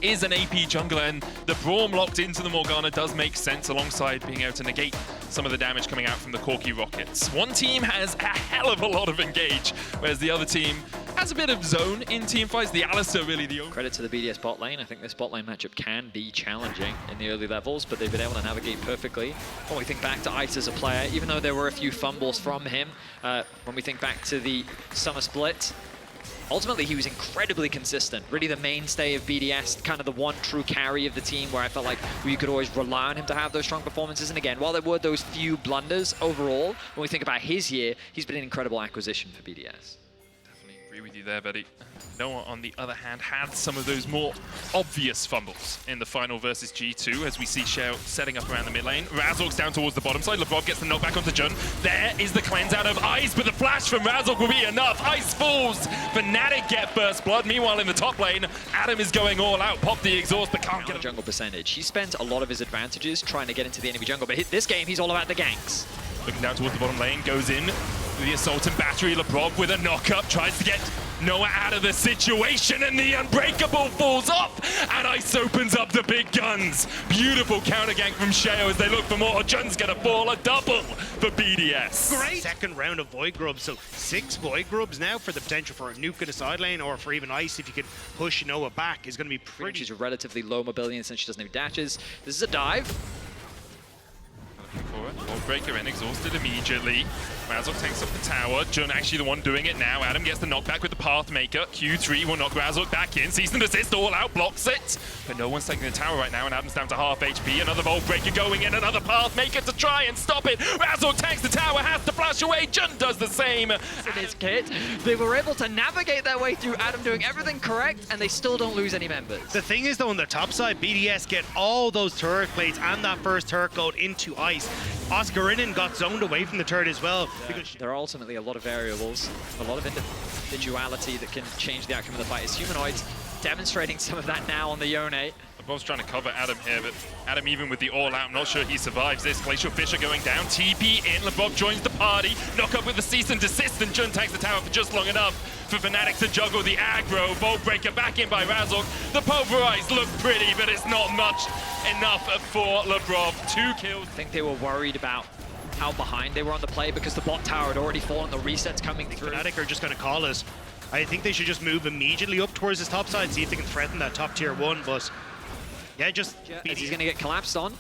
is an AP jungler, and the Braum locked into the Morgana does make sense alongside being able to negate some of the damage coming out from the Corki rockets. One team has a hell of a lot of engage, whereas the other team has a bit of zone in team fights. The Alistar really the only... Credit to the BDS bot lane. I think this bot lane matchup can be challenging in the early levels, but they've been able to navigate perfectly. When we think back to Ice as a player, even though there were a few fumbles from him, when we think back to the summer split, ultimately he was incredibly consistent. Really the mainstay of BDS, kind of the one true carry of the team where I felt like we could always rely on him to have those strong performances. And again, while there were those few blunders overall, when we think about his year, he's been an incredible acquisition for BDS. Agree with you there, buddy. Noah, on the other hand, had some of those more obvious fumbles in the final versus G2, as we see Shell setting up around the mid lane. Razork's down towards the bottom side. LeBron gets the knockback onto Jun. There is the cleanse out of Ice, but the flash from Razork will be enough. Ice falls. Fnatic get first blood. Meanwhile, in the top lane, Adam is going all out. Pop the exhaust, but can't get a jungle percentage. He spends a lot of his advantages trying to get into the enemy jungle, but this game, he's all about the ganks. Looking down towards the bottom lane, goes in with the assault and battery. LeBron with a knock-up, tries to get Noah out of the situation, and the Unbreakable falls off, and Ice opens up the big guns. Beautiful counter gank from Sheo as they look for more. Jun's gonna fall, a double for BDS. Great second round of Void Grubs, so 6 Void Grubs now for the potential for a nuke in the side lane, or for even Ice if you can push Noah back is gonna be pretty... She's a relatively low mobility since she doesn't have dashes. This is a dive. For it. Wall breaker in, exhausted immediately. Razork takes up the tower. Jun actually the one doing it now. Adam gets the knockback with the Pathmaker. Q3 will knock Razork back in. Cease and desist, all out, blocks it. But no one's taking the tower right now, and Adam's down to half HP. Another Vault Breaker going in, another Pathmaker to try and stop it. Razork tanks the tower, has to flash away. Jun does the same. In his kit, they were able to navigate their way through Adam doing everything correct, and they still don't lose any members. The thing is, though, on the top side, BDS get all those turret plates and that first turret gold into Ice. Oscarinin got zoned away from the turret as well. Because there are ultimately a lot of variables, a lot of individuality that can change the outcome of the fight. As Humanoids demonstrating some of that now on the Yone. LeBron's trying to cover Adam here, but Adam, even with the all-out, I'm not sure he survives this. Glacial Fisher going down, TP in, LeBron joins the party, knock up with the cease and desist, and Jun takes the tower for just long enough for Fnatic to juggle the aggro. Vault Breaker back in by Razork. The pulverized look pretty, but it's not much enough for LeBron. 2 kills. I think they were worried about how behind they were on the play because the bot tower had already fallen, the resets coming through. Fnatic are just going to call us. I think they should just move immediately up towards this top side, see if they can threaten that top tier 1, but yeah, just... As he's going to get collapsed on.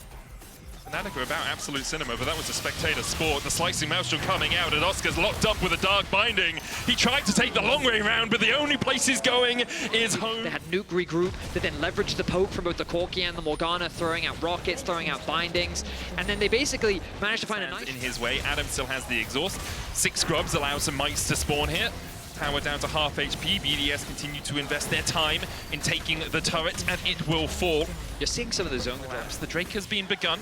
Fnatic are about absolute cinema, but that was a spectator sport. The slicing maelstrom coming out, and Oscar's locked up with a dark binding. He tried to take the long way around, but the only place he's going is home. They had nuke regroup, that then leveraged the poke from both the Corki and the Morgana, throwing out rockets, throwing out bindings, and then they basically managed to find a nice... In his way, Adam still has the exhaust. 6 scrubs allow some mites to spawn here. Tower down to half HP. BDS continue to invest their time in taking the turret, and it will fall. You're seeing some of the zone traps. The Drake has been begun.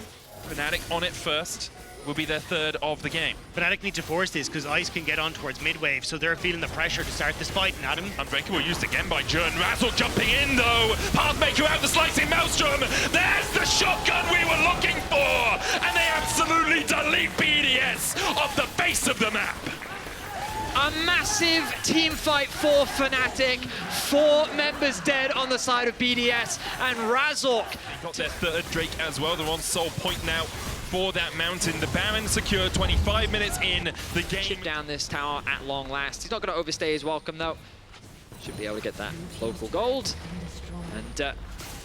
Fnatic on it first. Will be their 3rd of the game. Fnatic need to force this because Ice can get on towards mid-wave, so they're feeling the pressure to start this fight. And Adam... Unbreakable used again by Jun. Razork jumping in though. Pathmaker out the slicing maelstrom. There's the shotgun we were looking for, and they absolutely delete BDS off the face of the map. A massive team fight for Fnatic. 4 members dead on the side of BDS, and Razork. They got their 3rd Drake as well. They're on Soul Point now for that mountain. The Baron secured 25 minutes in the game. Chip down this tower at long last. He's not going to overstay his welcome though. Should be able to get that local gold.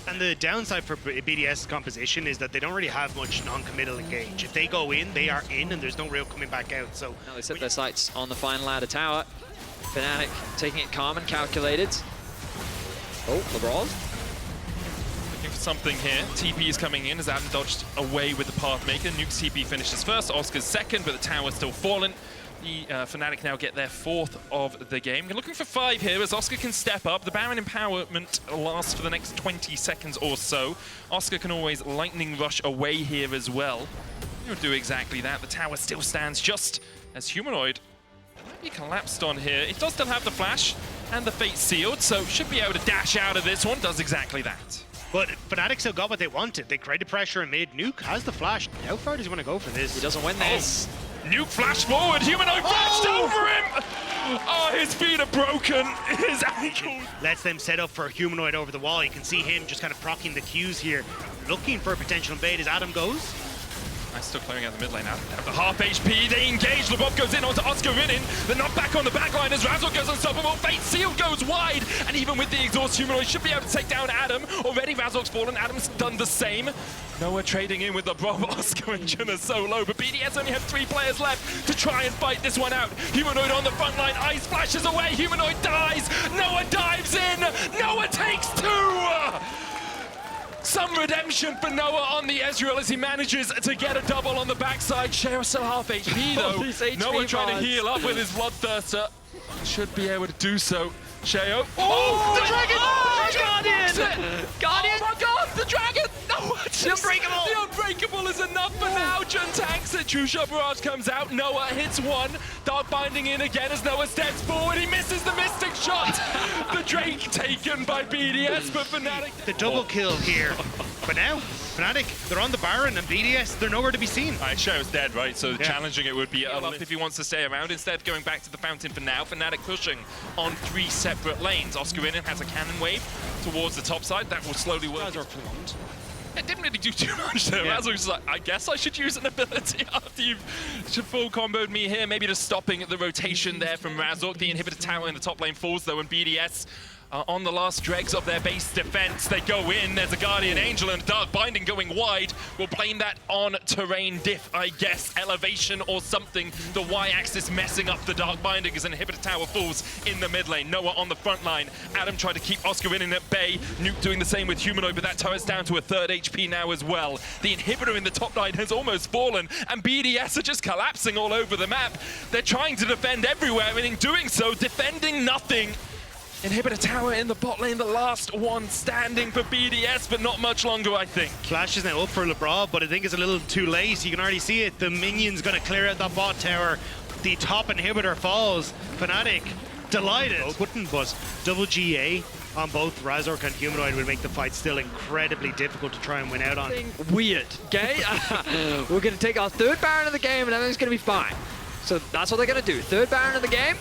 And the downside for BDS's composition is that they don't really have much non-committal engage. If they go in, they are in, and there's no real coming back out. So now they set their sights on the final ladder tower. Fnatic taking it calm and calculated. Oh, LeBron. Looking for something here. TP is coming in as Adam dodged away with the Pathmaker. Nuke's TP finishes first, Oscar's 2nd, but the tower's still fallen. The Fnatic now get their 4th of the game. We're looking for 5 here as Oscar can step up. The Baron empowerment lasts for the next 20 seconds or so. Oscar can always lightning rush away here as well. He'll do exactly that. The tower still stands just as Humanoid might be collapsed on here. It does still have the flash and the fate sealed, so should be able to dash out of this one. Does exactly that. But Fnatic still got what they wanted. They created pressure in mid. Nuke has the flash. How far does he want to go for this? He doesn't win this. Nuke flash forward, Humanoid flashed over him! Oh, his feet are broken, his ankle. Lets them set up for a Humanoid over the wall. You can see him just kind of proccing the Qs here, looking for a potential invade as Adam goes. Nice, still clearing out the mid lane now. At the half HP, they engage. LeBob goes in onto Oscar Rinin. They're not back on the back line as Razor goes unstoppable. Fate Seal goes wide. And even with the exhaust, Humanoid should be able to take down Adam. Already Razor's fallen. Adam's done the same. Noah trading in with LeBrob. Oscar and Jun are so low. But BDS only have 3 players left to try and fight this one out. Humanoid on the front line. Ice flashes away. Humanoid dies. Noah dives in. Noah takes 2. Some redemption for Noah on the Ezreal as he manages to get a double on the backside. Sheo still half HP though. Noah trying to heal up with his Bloodthirster. Should be able to do so. Sheo. Oh, the dragon! Oh, The Guardian! Guardian! Oh my god, the dragon! No, The Unbreakable! The Unbreakable is enough for now. Jun tanks it. True Shot Barrage comes out. Noah hits 1. Dark Binding in again as Noah steps forward. He misses the Mystic Shot. The Drake taken by BDS, but Fnatic. The double kill here. But now, Fnatic, they're on the Baron, and BDS, they're nowhere to be seen. Sheo's dead, right? So challenging it would be a lot if he wants to stay around. Instead, going back to the fountain for now. Fnatic pushing on 3 separate lanes. Oscar Rinin has a cannon wave towards the top side. That will slowly work. It didn't really do too much there. Razor was like, I guess I should use an ability after you've full comboed me here. Maybe just stopping the rotation there from Razor. The inhibitor tower in the top lane falls though, and BDS on the last dregs of their base defense. They go in, there's a Guardian Angel and Dark Binding going wide. We'll blame that on terrain diff, I guess, elevation or something. The Y-axis messing up the Dark Binding as an inhibitor tower falls in the mid lane. Noah on the front line. Adam tried to keep Oscar Rinin at bay. Nuke doing the same with Humanoid, but that turret's down to a 3rd HP now as well. The inhibitor in the top line has almost fallen, and BDS are just collapsing all over the map. They're trying to defend everywhere, and in doing so, defending nothing. Inhibitor tower in the bot lane, the last one standing for BDS, but not much longer, I think. Flash is now up for LeBron, but I think it's a little too late. You can already see it. The minion's going to clear out that bot tower. The top inhibitor falls. Fnatic delighted. Wouldn't, but double GA on both Razork and Humanoid would make the fight still incredibly difficult to try and win out on. Weird, okay? We're going to take our 3rd Baron of the game and everything's going to be fine. So that's what they're going to do. 3rd Baron of the game.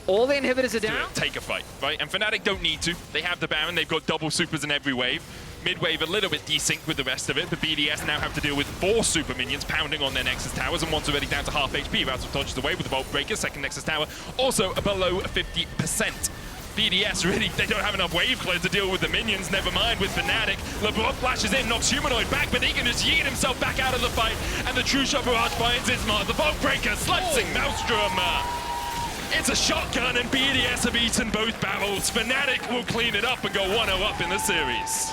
All the inhibitors are down. Take a fight, right? And Fnatic don't need to. They have the Baron. They've got double supers in every wave. Mid-wave a little bit desynced with the rest of it, but BDS now have to deal with 4 super minions pounding on their Nexus towers, and one's already down to half HP. Razor dodges away with the Vault Breaker. 2nd Nexus tower also below 50%. BDS really, they don't have enough wave clear to deal with the minions, never mind with Fnatic. LeBron flashes in, knocks Humanoid back, but he can just yeet himself back out of the fight, and the True Shot Barrage finds its mark. The Vault Breaker slicing Maelstrom. It's a shotgun, and BDS have eaten both barrels. Fnatic will clean it up and go 1-0 up in the series.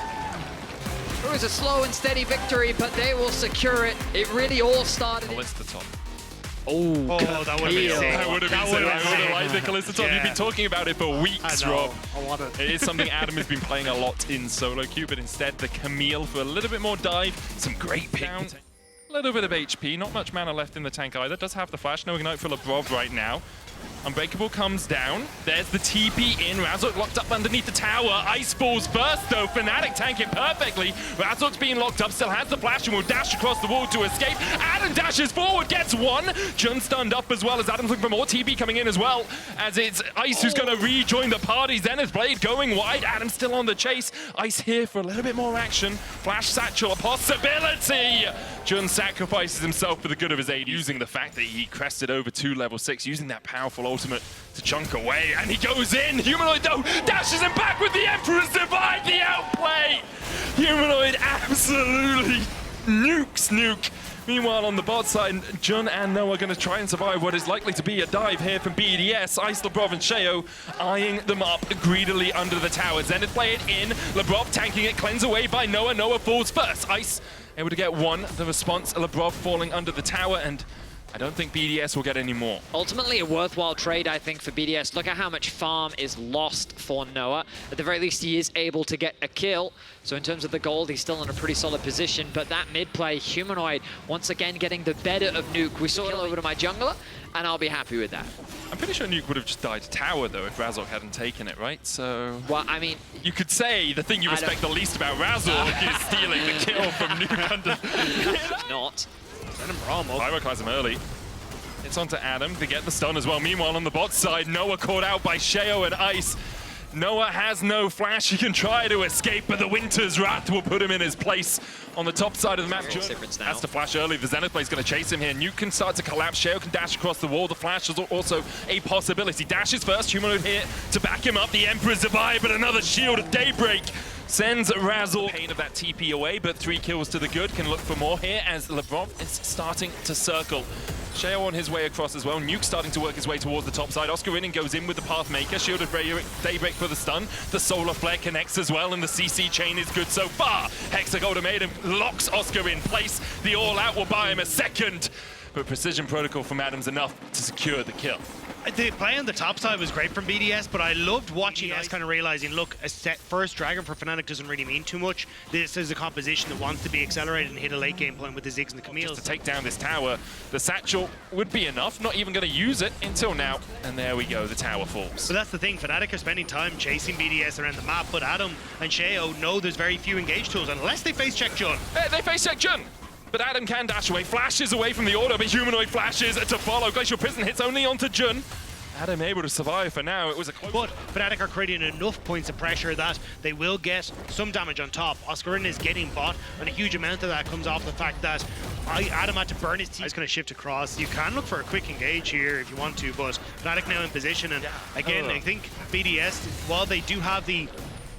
It was a slow and steady victory, but they will secure it. It really all started. Kalista top. Oh, that would have been sick. That would have been sick. I would have liked the Kalista top. You've been talking about it for weeks, Rob. I want it. It is something Adam has been playing a lot in solo queue, but instead the Camille for a little bit more dive. Some great pick. A little bit of HP, not much mana left in the tank either. Does have the flash, no ignite for Lebrov right now. Unbreakable comes down. There's the TP in. Razork locked up underneath the tower. Ice balls first, though. Fnatic tank it perfectly. Razork's being locked up, still has the flash and will dash across the wall to escape. Adam dashes forward, gets 1. Jun stunned up as well as Adam's looking for more TP coming in as well. As it's Ice who's going to rejoin the party. Zenith Blade going wide. Adam still on the chase. Ice here for a little bit more action. Flash Satchel, a possibility. Jun sacrifices himself for the good of his AD, using the fact that he crested over to level 6, using that powerful ultimate to chunk away, and he goes in. Humanoid though dashes him back with the Emperor's Divide, the outplay. Humanoid absolutely nukes Nuke. Meanwhile, on the bot side, Jun and Noah are going to try and survive what is likely to be a dive here from BDS. Ice, Lebrov, and Sheo eyeing them up greedily under the tower. Zenith play it in. Lebrov tanking it, cleanse away by Noah. Noah falls first. Ice able to get 1. The response, Lebrov falling under the tower, and I don't think BDS will get any more. Ultimately, a worthwhile trade, I think, for BDS. Look at how much farm is lost for Noah. At the very least, he is able to get a kill. So in terms of the gold, he's still in a pretty solid position. But that mid play, Humanoid, once again getting the better of Nuke. We saw it over to my jungler, and I'll be happy with that. I'm pretty sure Nuke would have just died tower, though, if Razork hadn't taken it, right? So... Well, I mean... You could say the thing you respect the least about Razork is stealing the kill from Nuke under... Not. Let him brawl him up. Pyroclasm early. It's onto Adam to get the stun as well. Meanwhile, on the bot side, Noah caught out by Sheo and Ice. Noah has no flash. He can try to escape, but the Winter's Wrath will put him in his place on the top side of the map. Has to flash early. The Zenith Blade's going to chase him here. Nuke can start to collapse. Sheo can dash across the wall. The flash is also a possibility. Dashes first. Humanoid here to back him up. The Emperor's survived, but another shield of Daybreak sends Razzle. Pain of that TP away, but 3 kills to the good. Can look for more here as Lebrov is starting to circle. Sheo on his way across as well. Nuke starting to work his way towards the top side. Oscar Rinning goes in with the Pathmaker. Shielded Daybreak for the stun. The Solar Flare connects as well, and the CC chain is good so far. Hexagolden Maiden locks Oscar in place. The All-Out will buy him a second. But Precision Protocol from Adams enough to secure the kill. The play on the top side was great from BDS, but I loved watching us kind of realizing, look, a set first Dragon for Fnatic doesn't really mean too much. This is a composition that wants to be accelerated and hit a late game point with the Ziggs and the Camille's. Just to take down this tower, the Satchel would be enough, not even going to use it until now. And there we go, the tower falls. So that's the thing, Fnatic are spending time chasing BDS around the map, but Adam and Sheo know there's very few engage tools unless they face check Jun. Hey, they face check Jun! But Adam can dash away, flashes away from the order, but Humanoid flashes to follow. Glacial Prison hits only onto Jun. Adam able to survive for now. It was a close. But Fnatic are creating enough points of pressure that they will get some damage on top. Oscarin is getting bot, and a huge amount of that comes off the fact that Adam had to burn his team. He's going to shift across. You can look for a quick engage here if you want to, but Fnatic now in position. And again, I think BDS, while they do have the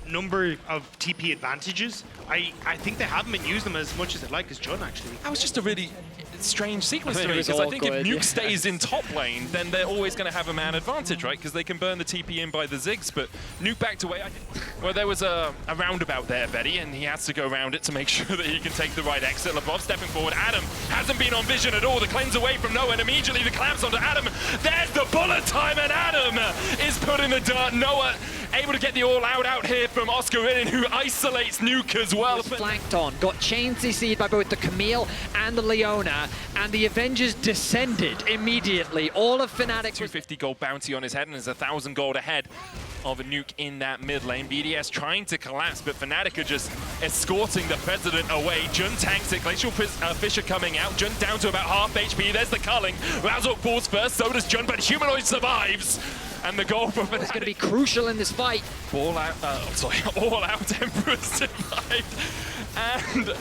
number of TP advantages, I think they haven't been using them as much as they'd like as Jun, actually. That was just a really strange sequence to me, because I think if Nuke stays in top lane, then they're always going to have a man advantage, right? Because they can burn the TP in by the Ziggs, but Nuke backed away. Well, there was a roundabout there, Betty, and he has to go around it to make sure that he can take the right exit. Lebrov stepping forward. Adam hasn't been on vision at all. The cleanse away from Noah, and immediately the clamps onto Adam. There's the bullet time, and Adam is put in the dirt. Noah able to get the all-out out here from Oscar Rinning, who isolates Nuke as well. Flanked on, got chain CC'd by both the Camille and the Leona, and the Avengers descended immediately. All of Fnatic... 250 gold bounty on his head, and there's 1,000 gold ahead of a Nuke in that mid lane. BDS trying to collapse, but Fnatic are just escorting the President away. Jun tanks it, Glacial Fisher coming out. Jun down to about half HP, there's the culling. Razork falls first, so does Jun, but Humanoid survives. And the goal for Fnatic is going to be crucial in this fight. All out Emperor survived. And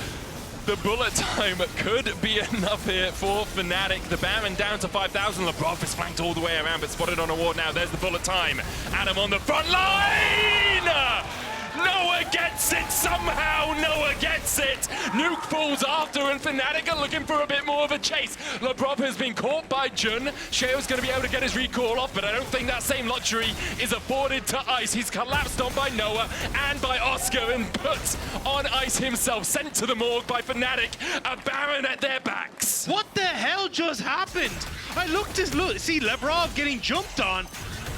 the bullet time could be enough here for Fnatic. The Baron down to 5,000. Lebrov is flanked all the way around, but spotted on a ward now. There's the bullet time. Adam on the front line! Noah gets it somehow! Noah gets it! Nuke falls after, and Fnatic are looking for a bit more of a chase. Lebrov has been caught by Jun. Sheo's going to be able to get his recall off, but I don't think that same luxury is afforded to Ice. He's collapsed on by Noah and by Oscar, and put on Ice himself, sent to the morgue by Fnatic. A Baron at their backs. What the hell just happened? I looked to see Lebrov getting jumped on,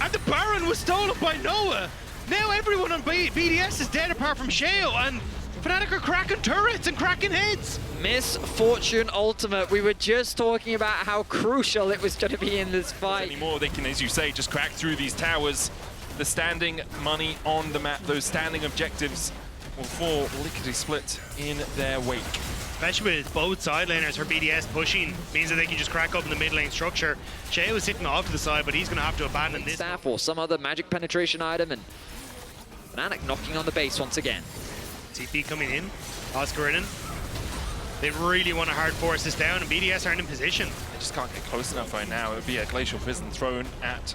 and the Baron was stolen by Noah. Now everyone on BDS is dead apart from Sheo, and Fnatic are cracking turrets and cracking heads. Misfortune Ultimate. We were just talking about how crucial it was going to be in this fight. Anymore, they can, as you say, just crack through these towers. The standing money on the map, those standing objectives will fall lickety-split in their wake. Especially with both side laners for BDS pushing, means that they can just crack open the mid lane structure. Sheo is sitting off to the side, but he's going to have to abandon this. Staff or some other magic penetration item, and Fnatic knocking on the base once again. TP coming in, Oscar in. They really want to hard force this down, and BDS aren't in position. They just can't get close enough right now. It would be a Glacial Prison thrown at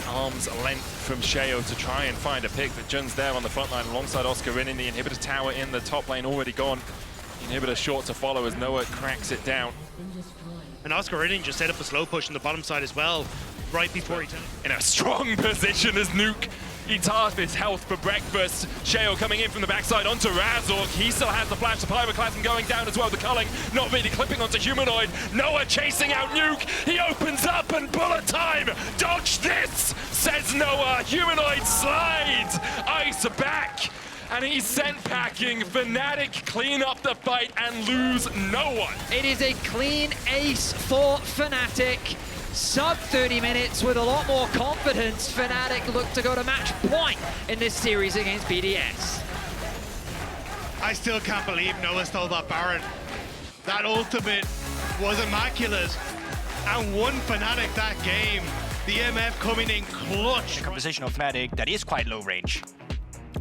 arm's length from Sheo to try and find a pick, but Jun's there on the front line alongside Oscar Rinning. The inhibitor tower in the top lane already gone. The inhibitor short to follow as Noah cracks it down. And Oscar Rinning just set up a slow push on the bottom side as well, right before he in a strong position as Nuke eats half his health for breakfast. Sheo coming in from the backside onto Razork. He still has the flash. The Pyroclasm going down as well. The culling not really clipping onto Humanoid. Noah chasing out Nuke. He opens up and bullet time. Dodge this, says Noah. Humanoid slides. Ice back. And he's sent packing. Fnatic clean up the fight and lose no one. It is a clean ace for Fnatic. Sub 30 minutes with a lot more confidence. Fnatic look to go to match point in this series against BDS. I still can't believe Noah stole that Baron. That ultimate was immaculate. and won Fnatic that game. The MF coming in clutch. The composition of Fnatic that is quite low range.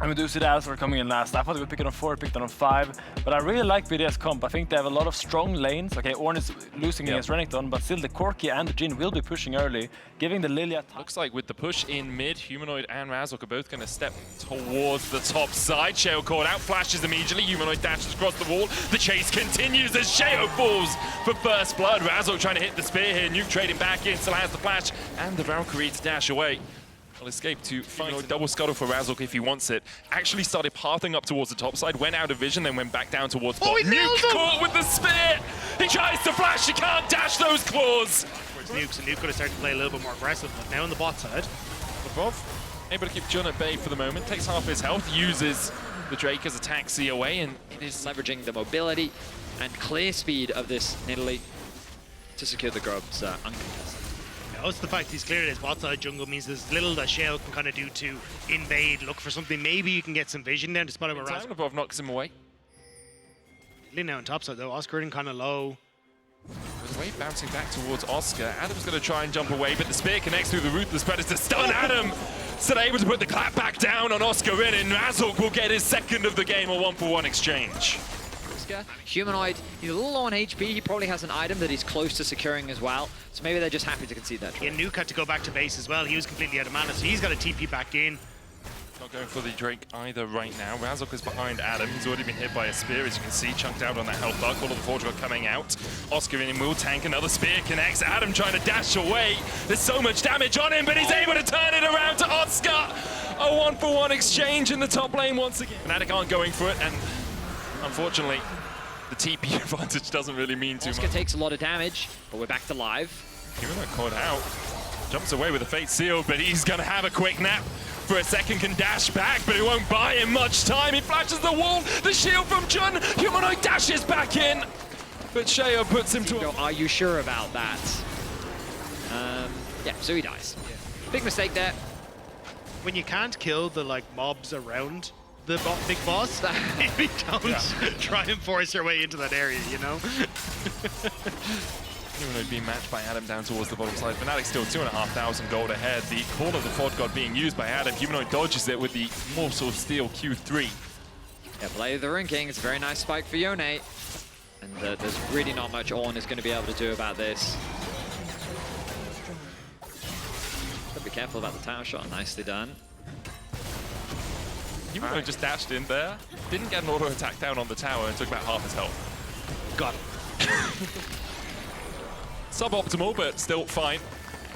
I mean, BDS were coming in last. I thought they would pick it on 4, picked it on 5. But I really like BDS comp. I think they have a lot of strong lanes. Okay, Ornn is losing against Renekton, but still the Corki and the Jhin will be pushing early, giving the Lilia time. Looks like with the push in mid, Humanoid and Razork are both going to step towards the top side. Sheo caught out, flashes immediately. Humanoid dashes across the wall. The chase continues as Sheo falls for first blood. Razork trying to hit the spear here. Nuke trading back in, still has the flash and the Valkyrie to dash away. Will escape to find a double scuttle for Razork if he wants it. Actually started pathing up towards the top side, went out of vision, then went back down towards bot. Nuke caught with the spear! He tries to flash, he can't dash those claws! Nuke, so Nuke going to start to play a little bit more aggressive, but now on the bot side. Above, able to keep Jun at bay for the moment, takes half his health, uses the Drake as a taxi away, and it is Leveraging the mobility and clear speed of this Nidalee to secure the grubs uncontested. Also the fact he's cleared his bot side jungle means there's little that Shale can kind of do to invade, look for something. Maybe you can get some vision down to spot him around. Above knocks him away. Lin now on top side though, Oscar in kind of low. With the wave bouncing back towards Oscar, Adam's going to try and jump away, but the spear connects through the Ruthless Predator. Stun Adam! Still able to put the clap back down on Oscar in, and Razork will get his second of the game, a 1-for-1 exchange. Humanoid, he's a little low on HP. He probably has an item that he's close to securing as well. So maybe they're just happy to concede that trade. Yeah, Nuke had to go back to base as well. He was completely out of mana, so he's got a TP back in. Not going for the Drake either right now. Razork is behind Adam. He's already been hit by a spear, as you can see, chunked out on that health bar. Call of the Forge God coming out. Oscar in will tank, another spear connects. Adam trying to dash away. There's so much damage on him, but he's able to turn it around to Oscar. A 1-for-1 exchange in the top lane once again. Fnatic aren't going for it, and unfortunately, the TP advantage doesn't really mean too Oscar much. takes a lot of damage, but we're back to live. Humanoid caught out. Jumps away with a fate sealed, but he's going to have a quick nap for a second, can dash back, but it won't buy him much time. He flashes the wall, the shield from Jun. Humanoid dashes back in, but Sheo puts him to Are you sure about that? Yeah, so he dies. Big mistake there. When you can't kill the like mobs around the big boss, maybe don't try and force your way into that area, you know? Humanoid being matched by Adam down towards the bottom side. Fnatic still 2,500 gold ahead. The Call of the Forge God being used by Adam. Humanoid dodges it with the Morsel of Steel Q3. Yeah, play the Rune King. It's a very nice spike for Yone. And there's really not much Ornn is going to be able to do about this. Gotta be careful about the tower shot. Nicely done. Humanoid just dashed in there, didn't get an auto attack down on the tower, and took about half his health. Got it. Suboptimal, but still fine.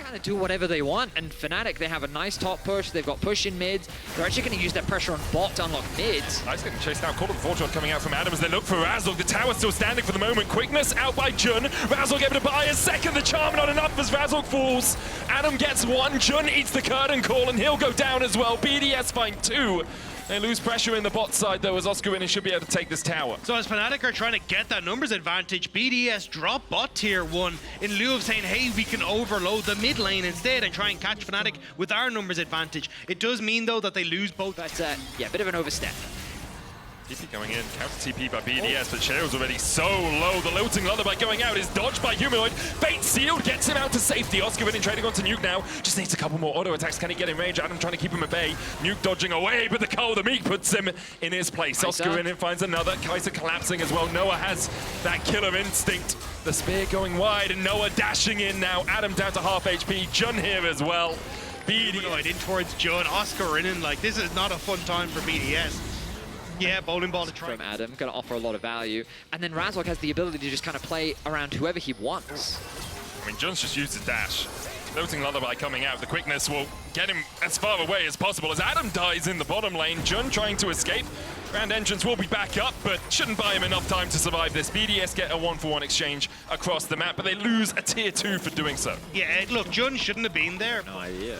Kind of do whatever they want, and Fnatic, they have a nice top push. They've got push in mid. They're actually going to use their pressure on bot to unlock mids. Nice getting chased out. Call of the Forge God coming out from Adam as they look for Razork. The tower still standing for the moment. Quickness out by Jun. Razork able to buy a second. The charm not enough as Razork falls. Adam gets one. Jun eats the curtain call, and he'll go down as well. BDS find 2. They lose pressure in the bot side, though, as Oscar Winnie should be able to take this tower. So as Fnatic are trying to get that numbers advantage, BDS drop bot tier 1 in lieu of saying, hey, we can overload the mid lane instead and try and catch Fnatic with our numbers advantage. It does mean, though, that they lose both. But yeah, a bit of an overstep. TP going in, counter TP by BDS, but Cheryl's already so low. The Lilting Lullaby going out is dodged by Humanoid. Fate sealed, gets him out to safety. Oscar winning, trading onto Nuke now. Just needs a couple more auto attacks. Can he get in range? Adam trying to keep him at bay. Nuke dodging away, but the Call of the Meek puts him in his place. Oscar winning finds another. Kaiser collapsing as well. Noah has that killer instinct. The spear going wide, and Noah dashing in now. Adam down to half HP. Jun here as well. BDS in towards Jun. Oscar in, like, this is not a fun time for BDS. Yeah, bowling ball to try. From Adam, going to offer a lot of value. And then Razork has the ability to just kind of play around whoever he wants. I mean, Jun's just used his dash. Lilting Lullaby coming out. The quickness will get him as far away as possible as Adam dies in the bottom lane. Jun trying to escape. Grand Entrance will be back up, but shouldn't buy him enough time to survive this. BDS get a 1-for-1 exchange across the map, but they lose a tier 2 for doing so. Yeah, look, Jun shouldn't have been there. No idea.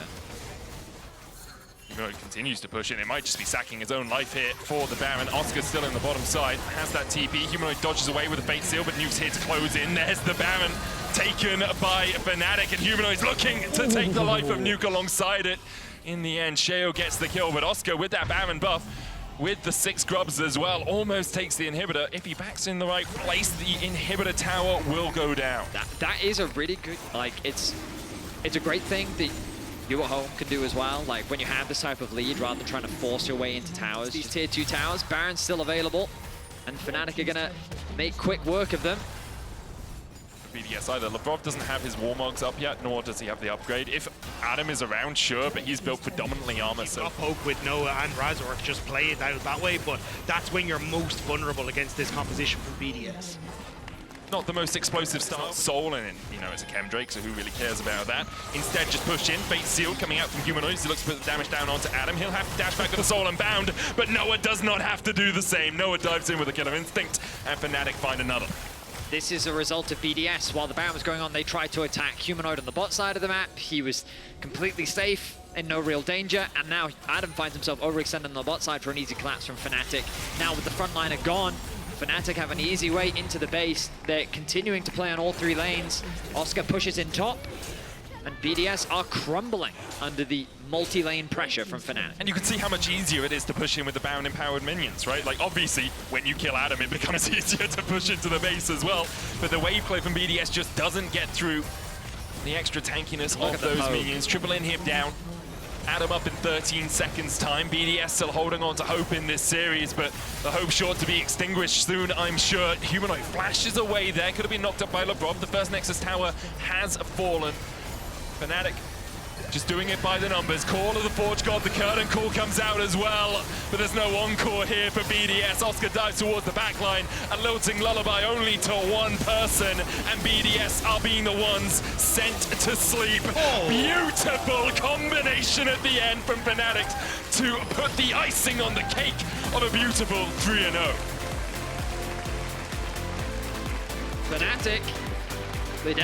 Humanoid continues to push in. It might just be sacking his own life here for the Baron. Oscar's still in the bottom side, has that TP. Humanoid dodges away with a Fate Seal, but Nuke's here to close in. There's the Baron taken by Fnatic, and Humanoid's looking to take the life of Nuke alongside it. In the end, Sheo gets the kill, but Oscar with that Baron buff with the 6 grubs as well. Almost takes the inhibitor. If he backs in the right place, the inhibitor tower will go down. That is a really good, like, it's a great thing that you at home can do as well. Like, when you have this type of lead, rather than trying to force your way into towers. These tier 2 towers, Baron's still available, and Fnatic are gonna make quick work of them. BDS either. Lavrov doesn't have his Warmogs up yet, nor does he have the upgrade. If Adam is around, sure, but he's built predominantly armor, You've so... got Poke with Noah and Razork, just play it out that way, but that's when you're most vulnerable against this composition from BDS. Not the most explosive start. Soul, and you know, it's a Chem Drake, so who really cares about that? Instead, just push in. Fate Sealed coming out from Humanoids. He looks to put the damage down onto Adam. He'll have to dash back with the Soul and Bound, but Noah does not have to do the same. Noah dives in with a Killer Instinct, and Fnatic find another. This is a result of BDS. While the Baron was going on, they tried to attack Humanoid on the bot side of the map. He was completely safe, in no real danger, and now Adam finds himself overextended on the bot side for an easy collapse from Fnatic. Now with the frontliner gone, Fnatic have an easy way into the base. They're continuing to play on all 3 lanes. Oscar pushes in top, and BDS are crumbling under the multi-lane pressure from Fnatic. And you can see how much easier it is to push in with the Bound-empowered minions, right? Like, obviously, when you kill Adam, it becomes easier to push into the base as well. But the wave play from BDS just doesn't get through the extra tankiness of those minions. Triple inhib down. Adam up in 13 seconds time. BDS still holding on to hope in this series, but the hope sure to be extinguished soon, I'm sure. Humanoid flashes away there. Could have been knocked up by Lavrov. The first Nexus tower has fallen. Fnatic just doing it by the numbers. Call of the Forge God, the curtain call comes out as well, but there's no encore here for BDS. Oscar dives towards the backline, a lilting lullaby only to one person, and BDS are being the ones sent to sleep. Beautiful combination at the end from Fnatic to put the icing on the cake of a beautiful 3-0. Fnatic, they definitely